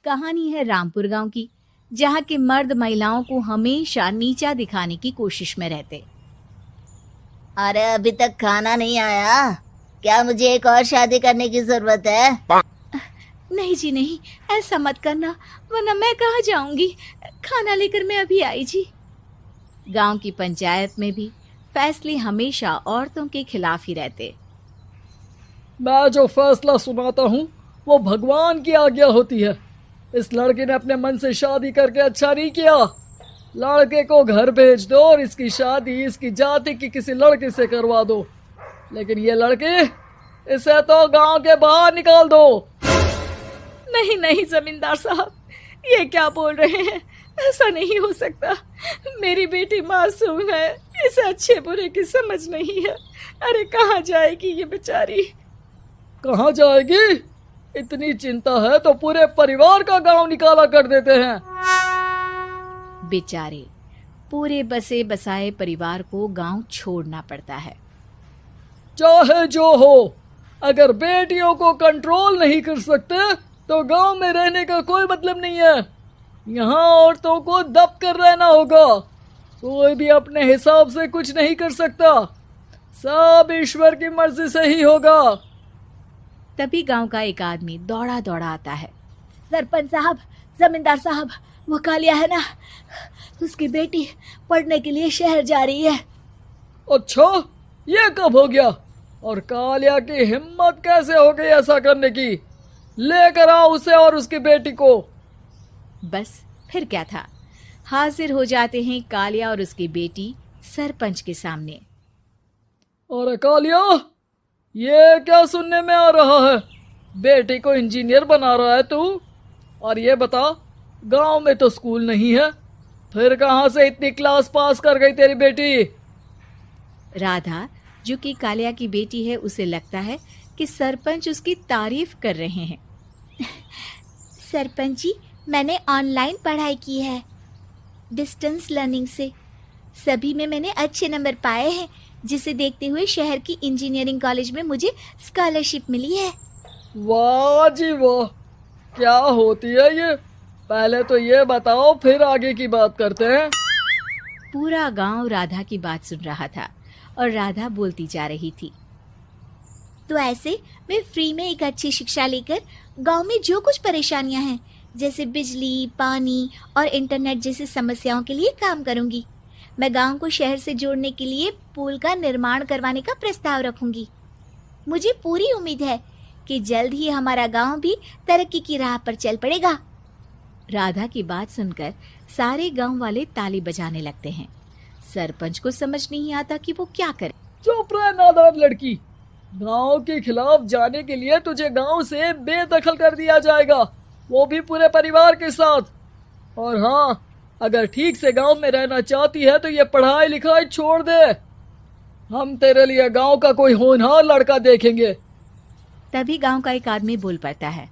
कहानी है रामपुर गांव की, जहां के मर्द महिलाओं को हमेशा नीचा दिखाने की कोशिश में रहते। अरे अभी तक खाना नहीं आया क्या? मुझे एक और शादी करने की जरूरत है। नहीं जी नहीं, ऐसा मत करना, वरना मैं कहाँ जाऊंगी। खाना लेकर मैं अभी आई जी। गांव की पंचायत में भी फैसले हमेशा औरतों के खिलाफ ही रहते। मैं जो फैसला सुनाता हूँ वो भगवान की आज्ञा होती है। इस लड़के ने अपने मन से शादी करके अच्छा नहीं किया। लड़के को घर भेज दो और इसकी शादी इसकी जाति की किसी लड़के से करवा दो, लेकिन ये लड़की, इसे तो गांव के बाहर निकाल दो। नहीं नहीं जमींदार साहब, ये क्या बोल रहे हैं? ऐसा नहीं हो सकता। मेरी बेटी मासूम है, इसे अच्छे बुरे की समझ नहीं है। अरे कहाँ जाएगी ये बेचारी? कहाँ जाएगी? इतनी चिंता है तो पूरे परिवार का गांव निकाला कर देते हैं। बेचारे पूरे बसे बसाए परिवार को गांव छोड़ना पड़ता है। चाहे जो हो, अगर बेटियों को कंट्रोल नहीं कर सकते तो गांव में रहने का कोई मतलब नहीं है। यहाँ औरतों को दब कर रहना होगा। कोई भी अपने हिसाब से कुछ नहीं कर सकता, सब ईश्वर की मर्जी से ही होगा। तभी गांव का एक आदमी दौड़ा दौड़ा आता है। सरपंच साहब, जमींदार साहब, वो कालिया है ना, उसकी बेटी पढ़ने के लिए शहर जा रही है। अच्छा, ये कब हो गया? और कालिया की हिम्मत कैसे हो गई ऐसा करने की? लेकर आओ उसे और उसकी बेटी को। बस फिर क्या था, हाजिर हो जाते हैं कालिया और उसकी बेटी सरपंच के सामने। अरे कालिया, ये क्या सुनने में आ रहा है? बेटी को इंजीनियर बना रहा है तू? और ये बता, गांव में तो स्कूल नहीं है, फिर कहां से इतनी क्लास पास कर गई तेरी बेटी? राधा, जो कि कालिया की बेटी है, उसे लगता है कि सरपंच उसकी तारीफ कर रहे हैं। सरपंच जी, मैंने ऑनलाइन पढ़ाई की है, डिस्टेंस लर्निंग से। सभी में मैंने अच्छे नंबर पाए हैं, जिसे देखते हुए शहर की इंजीनियरिंग कॉलेज में मुझे स्कॉलरशिप मिली है। वाह जी वाह, क्या होती है ये? पहले तो ये बताओ, फिर आगे की बात करते हैं। पूरा गांव राधा की बात सुन रहा था और राधा बोलती जा रही थी। तो ऐसे मैं फ्री में एक अच्छी शिक्षा लेकर गांव में जो कुछ परेशानियां हैं, जैसे बिजली, पानी और इंटरनेट जैसी समस्याओं के लिए काम करूंगी। मैं गांव को शहर से जोड़ने के लिए पुल का निर्माण करवाने का प्रस्ताव रखूंगी। मुझे पूरी उम्मीद है कि जल्द ही हमारा गांव भी तरक्की की राह पर चल पड़ेगा। राधा की बात सुनकर सारे गांव वाले ताली बजाने लगते हैं। सरपंच को समझ नहीं आता कि वो क्या करे। चुप रह नादान लड़की, गांव के खिलाफ जाने के लिए तुझे गांव से बेदखल कर दिया जाएगा, वो भी पूरे परिवार के साथ। और हाँ, अगर ठीक से गांव में रहना चाहती है तो ये पढ़ाई लिखाई छोड़ दे। हम तेरे लिए गांव का कोई होनहार लड़का देखेंगे। तभी गांव का एक आदमी बोल पड़ता है।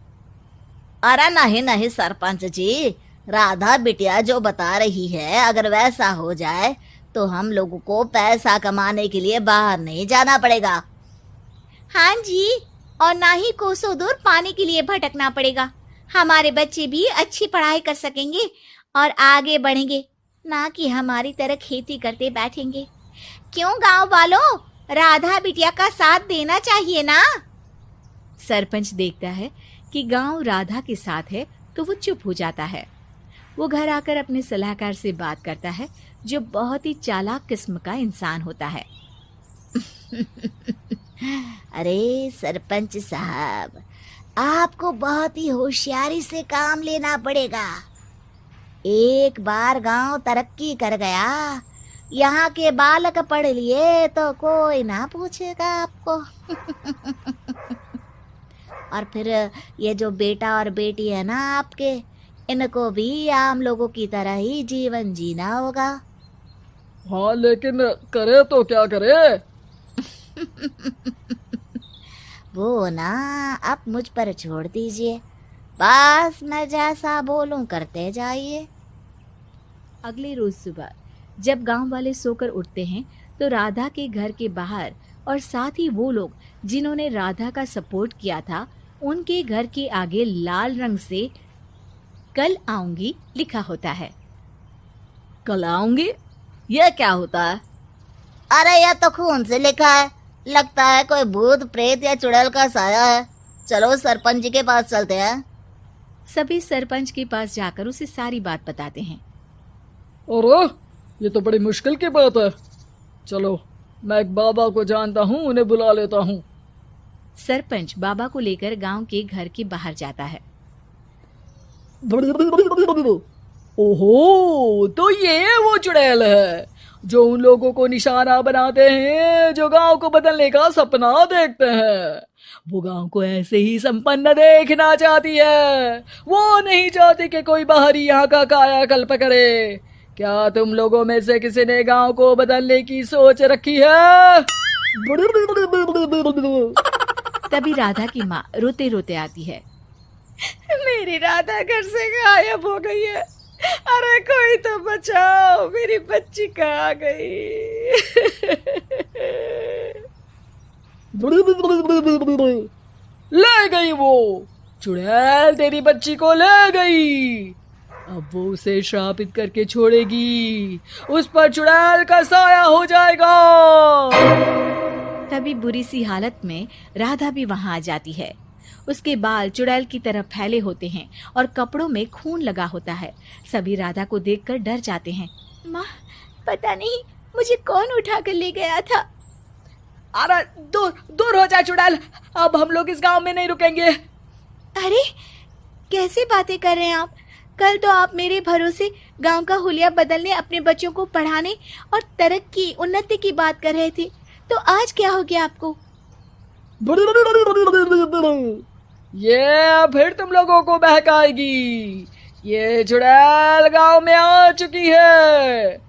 अरे नहीं नहीं सरपंच जी, राधा बिटिया जो बता रही है, अगर वैसा हो जाए तो हम लोगों को पैसा कमाने के लिए बाहर नहीं जाना पड़ेगा। हाँ जी, और ना ही कोसों दूर पानी के लिए भटकना पड़ेगा। हमारे बच्चे भी अच्छी पढ़ाई कर सकेंगे और आगे बढ़ेंगे, ना कि हमारी तरह खेती करते बैठेंगे। क्यों गांव वालों, राधा बिटिया का साथ देना चाहिए ना। सरपंच देखता है कि गांव राधा के साथ है तो वो चुप हो जाता है। वो घर आकर अपने सलाहकार से बात करता है, जो बहुत ही चालाक किस्म का इंसान होता है। अरे सरपंच साहब, आपको बहुत ही होशियारी से काम लेना पड़ेगा। एक बार गांव तरक्की कर गया, यहाँ के बालक पढ़ लिए तो कोई ना पूछेगा आपको। और फिर ये जो बेटा और बेटी है ना आपके, इनको भी आम लोगों की तरह ही जीवन जीना होगा। हाँ, लेकिन करे तो क्या करे? वो ना आप मुझ पर छोड़ दीजिए, बस मैं जैसा बोलूं करते जाइए। अगले रोज सुबह जब गांव वाले सोकर उठते हैं तो राधा के घर के बाहर और साथ ही वो लोग जिन्होंने राधा का सपोर्ट किया था, उनके घर के आगे लाल रंग से कल आऊंगी लिखा होता है। कल आऊंगी, यह क्या होता है? अरे यह तो खून से लिखा है, लगता है कोई भूत प्रेत या चुड़ैल का साया है। चलो सरपंच जी के पास चलते हैं। सभी सरपंच के पास जाकर उसे सारी बात बताते हैं। अरे ये तो बड़ी मुश्किल की बात है। चलो मैं एक बाबा को जानता हूँ, उन्हें बुला लेता हूँ। सरपंच बाबा को लेकर गांव के घर के बाहर जाता है। ओहो, तो ये वो चुड़ैल है जो उन लोगों को निशाना बनाते हैं जो गांव को बदलने का सपना देखते हैं। वो गांव को ऐसे ही संपन्न देखना चाहती है, वो नहीं चाहती कि कोई बाहरी यहाँ का कायाकल्प करे। क्या तुम लोगों में से किसी ने गांव को बदलने की सोच रखी है? तभी राधा की माँ रोते रोते आती है। मेरी राधा घर से गायब हो गई है। अरे कोई तो बचाओ, मेरी बच्ची कहाँ गई? ले गई वो चुड़ैल, तेरी बच्ची को ले गई। अब वो उसे श्रापित करके छोड़ेगी, उस पर चुड़ैल का साया हो जाएगा। तभी बुरी सी हालत में राधा भी वहां आ जाती है। उसके बाल चुड़ैल की तरह फैले होते हैं और कपड़ों में खून लगा होता है। सभी राधा को देखकर डर जाते हैं। माँ, पता नहीं मुझे कौन उठा कर ले गया था। अरे दूर दूर हो जा चुड़ैल, अब हम लोग इस गांव में नहीं रुकेंगे। अरे कैसे बातें कर रहे हैं आप? कल तो आप मेरे भरोसे गांव का हुलिया बदलने, अपने बच्चों को पढ़ाने और तरक्की उन्नति की बात कर रहे थे, तो आज क्या हो गया आपको? ये फिर तुम लोगों को बहकाएगी। ये चुड़ैल गांव में आ चुकी है,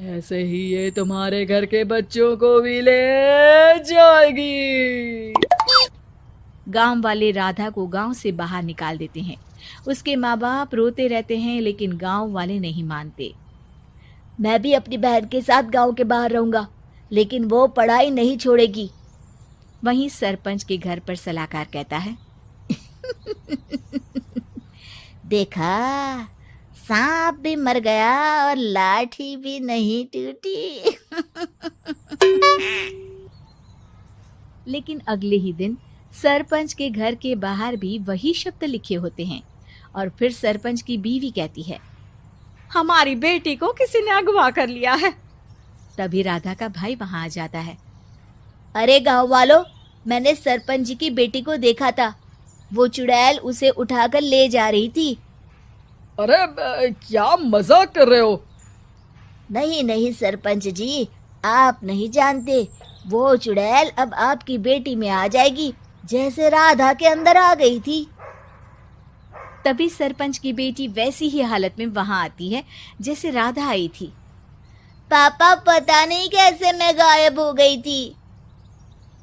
ऐसे ही ये तुम्हारे घर के बच्चों को भी ले जाएगी। गांव वाले राधा को गांव से बाहर निकाल देते हैं। उसके माँ बाप रोते रहते हैं, लेकिन गांव वाले नहीं मानते। मैं भी अपनी बहन के साथ गांव के बाहर रहूंगा, लेकिन वो पढ़ाई नहीं छोड़ेगी। वहीं सरपंच के घर पर सलाहकार कहता है। देखा, सांप भी मर गया और लाठी भी नहीं टूटी। लेकिन अगले ही दिन सरपंच के घर के बाहर भी वही शब्द लिखे होते हैं। और फिर सरपंच की बीवी कहती है, हमारी बेटी को किसी ने अगवा कर लिया है। तभी राधा का भाई वहां आ जाता है। अरे गांव वालों, मैंने सरपंच जी की बेटी को देखा था। वो चुड़ैल उसे उठाकर ले जा रही थी। अरे क्या मजाक कर रहे हो? नहीं नहीं सरपंच जी, आप नहीं जानते। वो चुड़ैल अब आपकी बेटी में आ जाएगी, जैसे राधा के अंदर आ गई थी। तभी सरपंच की बेटी वैसी ही हालत में वहां आती है जैसे राधा आई थी। पापा, पता नहीं कैसे मैं गायब हो गई थी।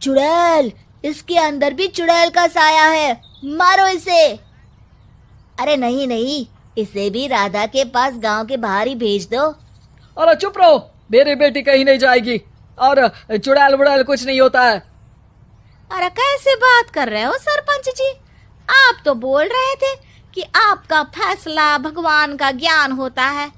चुड़ैल, इसके अंदर भी चुड़ैल का साया है, मारो इसे। अरे नहीं नहीं, इसे भी राधा के पास गांव के बाहर ही भेज दो। अरे चुप रहो, मेरी बेटी कहीं नहीं जाएगी और चुड़ैल वुड़ैल कुछ नहीं होता है। अरे कैसे बात कर रहे हो सरपंच जी? आप तो बोल रहे थे कि आपका फैसला भगवान का ज्ञान होता है,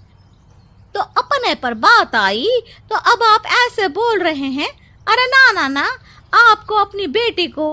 तो अपने पर बात आई तो अब आप ऐसे बोल रहे हैं। अरे ना ना ना, आपको अपनी बेटी को